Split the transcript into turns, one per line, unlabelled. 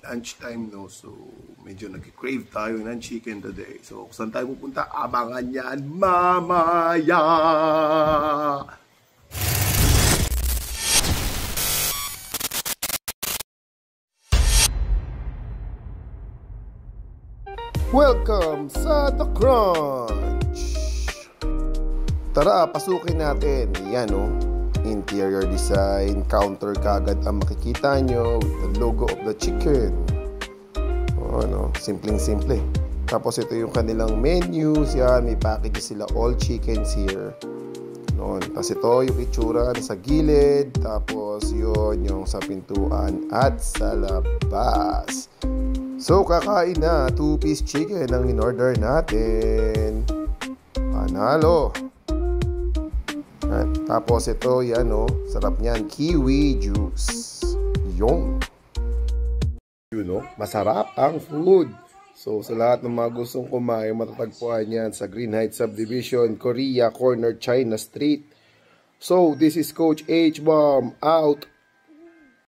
lunchtime, no? So, medyo nag-crave tayo ng chicken today. So, kung saan tayo pupunta, abangan yan mamaya! Welcome sa The Crunch! Tara, pasukin natin. Yan, no? Interior design, counter kagad ang makikita nyo with the logo of the chicken. No? Simpleng-simple. Tapos ito yung kanilang menus. Yan, may packages sila, all chickens here. No? Tapos ito yung itsura sa gilid. Tapos yun yung sa pintuan at sa labas. So kakain na, 2-piece chicken ang in-order natin. Panalo. At tapos ito, yan o, sarap niyan, kiwi juice. Yung masarap ang food. So sa lahat ng mga gustong kumain, matatagpuan yan sa Green Heights Subdivision, Korea Corner, China Street. So this is Coach H-Bomb out.